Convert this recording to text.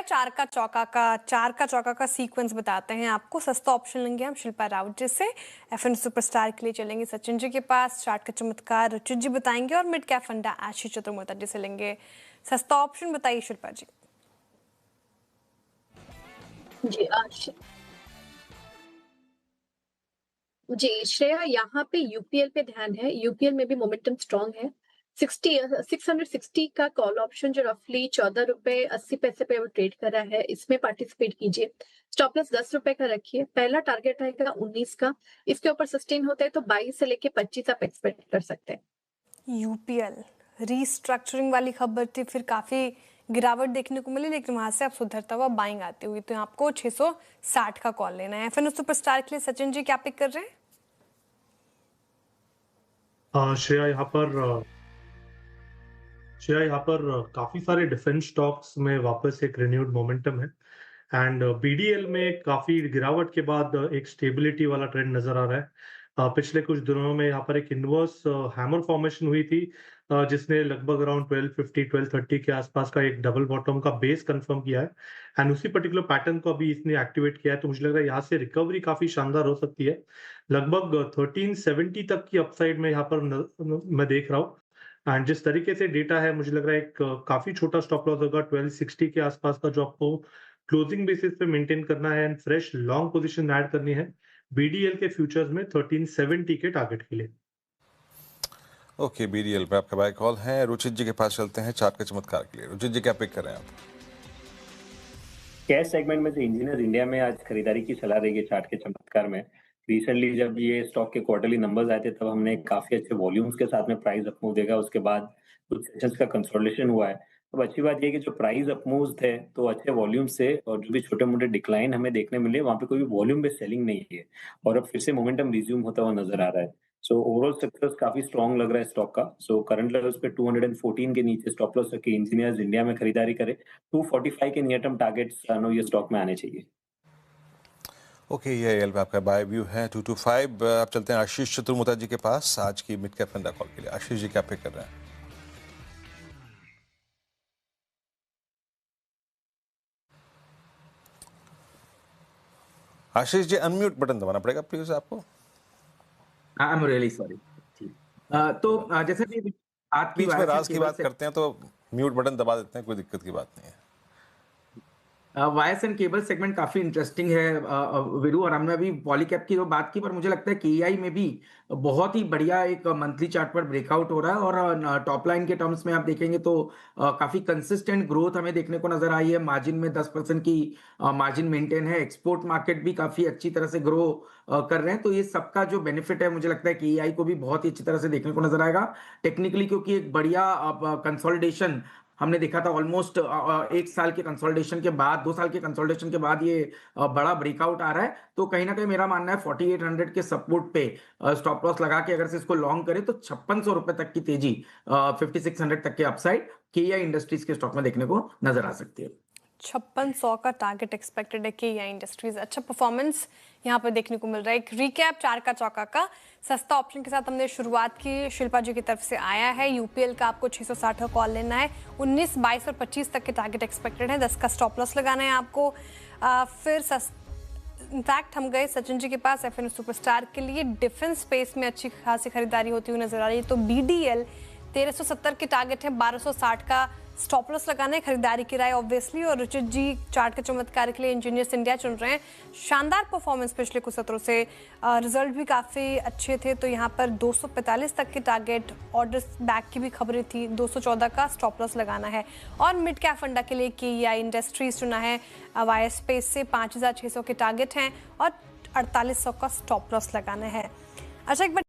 चार का चौका का सीक्वेंस बताते हैं आपको। सस्ता ऑप्शन लेंगे हम शिल्पा राउत जी से। एफएन सुपरस्टार के लिए चलेंगे सचिन जी के पास। चार्ट का चमत्कार रुचित जी बताएंगे और मिड कैप फंडा आशीष चतुर्वेदी जी से लेंगे सस्ता ऑप्शन। बताइए शिल्पा जी। जी जी श्रेया, यहाँ पे यूपीएल पे ध्यान है। यूपीएल में भी मोमेंटम स्ट्रांग है। 660 का कॉल ऑप्शन जो रफली 14 रुपए 80 पैसे पे वो ट्रेड कर रहा है, इसमें पार्टिसिपेट कीजिए। स्टॉप लॉस 10 रुपए का रखिए। पहला टारगेट रहेगा 19 का। इसके ऊपर सस्टेन होता है तो 22 से लेके 25 आप एक्सपेक्ट कर सकते हैं। यूपीएल रीस्ट्रक्चरिंग वाली खबर थी, फिर काफी गिरावट देखने को मिली, लेकिन वहां से आप सुधरता हुआ बाइंग आती हुई, तो आपको 660 का कॉल लेना है। एफएन सुपरस्टार के लिए सचिन जी क्या पिक कर रहे हैं? श्रेया यहाँ पर काफी सारे डिफेंस स्टॉक्स में वापस एक रिन्यूड मोमेंटम है एंड बीडीएल में काफी गिरावट के बाद एक स्टेबिलिटी वाला ट्रेंड नजर आ रहा है। पिछले कुछ दिनों में यहाँ पर एक इनवर्स हैमर फॉर्मेशन हुई थी जिसने लगभग अराउंड 1250 1230 के आसपास का एक डबल बॉटम का बेस कंफर्म किया है एंड उसी पर्टिकुलर पैटर्न को अभी इसने एक्टिवेट किया है। तो मुझे लग रहा है यहाँ से रिकवरी काफी शानदार हो सकती है। लगभग 1370 तक की अपसाइड में यहाँ पर मैं देख रहा हूँ एंड जिस तरीके से डेटा है मुझे लग रहा है एक काफी छोटा स्टॉप लॉस होगा 1260 के आसपास का, जो आपको क्लोजिंग बेसिस पे मेंटेन करना है and fresh long position add करनी है बीडीएल के फ्यूचर्स में 1370 के टारगेट के लिए। ओके, बीडीएल पे आपका बाय कॉल है। रुचित जी के पास चलते हैं चार्ट के चमत्कार के लिए। रुचित जी क्या पिक कर रहे हैं आप? कैश सेगमेंट में से इंजीनियर इंडिया में आज खरीदारी की सलाह देगी चार्ट के चमत्कार में। रिसेंटली जब ये स्टॉक के क्वार्टरली नंबर्स आए थे तब हमने काफी अच्छे वॉल्यूम्स के साथ में प्राइस अप मूव देखा। उसके बाद कुछ सेशंस का कंसोलिडेशन हुआ है। अब अच्छी बात ये कि जो प्राइस अप मूव्स थे तो अच्छे वॉल्यूम से, और जो भी छोटे मोटे डिक्लाइन हमें देखने मिले वहां पे कोई भी वॉल्यूम बेस्ड सेलिंग नहीं है और अब फिर से मोमेंटम रिज्यूम होता हुआ नजर आ रहा है। सो ओवरऑल सक्सेस काफी स्ट्रॉन्ग लग रहा है स्टॉक का। सो करंट लेवल्स पे 214 के नीचे स्टॉप लॉस रखे इंजीनियर्स इंडिया में खरीदारी करे। 245 के नियर टर्म टारगेट्स ये स्टॉक में आने चाहिए। ओके, ये एल पे आपका बाय व्यू है 225। आप चलते हैं आशीष चतुर्वेदी जी के पास आज की मिड कैप फंडा कॉल के लिए। आशीष जी क्या पिक कर रहे हैं? आशीष जी अनम्यूट बटन दबाना पड़ेगा प्लीज आपको। I am really sorry. तो जैसे कि बात बीच में राज की बात करते हैं तो म्यूट बटन दबा देते हैं, कोई दिक्कत की बात नहीं है। वायर्स एंड केबल सेगमेंट काफी इंटरेस्टिंग है वीरू, और हमने अभी पॉलीकैप की तो बात की, पर मुझे लगता है केईआई में भी बहुत ही बढ़िया एक मंथली चार्ट पर ब्रेकआउट हो रहा है और टॉप लाइन के टर्म्स में आप देखेंगे तो काफी कंसिस्टेंट ग्रोथ हमें देखने को नजर आई है। मार्जिन में 10% की मार्जिन मेंटेन है। एक्सपोर्ट मार्केट भी काफी अच्छी तरह से ग्रो कर रहे हैं। तो ये सबका जो बेनिफिट है मुझे लगता है केईआई को भी बहुत ही अच्छी तरह से देखने को नजर आएगा टेक्निकली, क्योंकि एक बढ़िया कंसोलिडेशन हमने देखा था। ऑलमोस्ट 1 साल के कंसोलिडेशन के बाद, 2 साल के कंसोलिडेशन के बाद ये बड़ा ब्रेकआउट आ रहा है। तो कहीं ना कहीं मेरा मानना है 4800 के सपोर्ट पे स्टॉप लॉस लगा के अगर से इसको लॉन्ग करें तो 5600 रुपए तक की तेजी, 5600 तक के अपसाइड केईआई इंडस्ट्रीज के स्टॉक में देखने को नजर आ सकती है। 5600 का टारगेट एक्सपेक्टेड है केईआई इंडस्ट्रीज। अच्छा परफॉर्मेंस यहाँ पर देखने को मिल रहा है। एक रिकैप चार का चौका का सस्ता ऑप्शन के साथ हमने शुरुआत की, शिल्पा जी की तरफ से आया है। यूपीएल का आपको 660 का कॉल लेना है। 19, 22 और 25 तक के टारगेट एक्सपेक्टेड है। 10 का स्टॉप लॉस लगाना है आपको। फिर इनफैक्ट हम गए सचिन जी के पास एफएन सुपरस्टार के लिए। डिफेंस स्पेस में अच्छी खासी खरीदारी होती हुई नजर आ रही है। तो बीडीएल 1370 के टारगेट है, 1260 का स्टॉप लॉस लगाना है। खरीदारी की राय ऑब्वियसली। और रुचित जी चार्ट के चमत्कार के लिए इंजीनियर्स इंडिया चुन रहे हैं। शानदार परफॉर्मेंस पिछले कुछ सत्रों से, रिजल्ट भी काफ़ी अच्छे थे। तो यहाँ पर 245 तक के टारगेट, ऑर्डर्स बैक की भी खबरें थी। 214 का स्टॉप लॉस लगाना है। और मिड कैप फंडा के लिए केईआई इंडस्ट्रीज चुना है। वायर स्पेस से 5600 के टारगेट हैं और 4800 का स्टॉप लॉस लगाना है। अच्छा, एक बार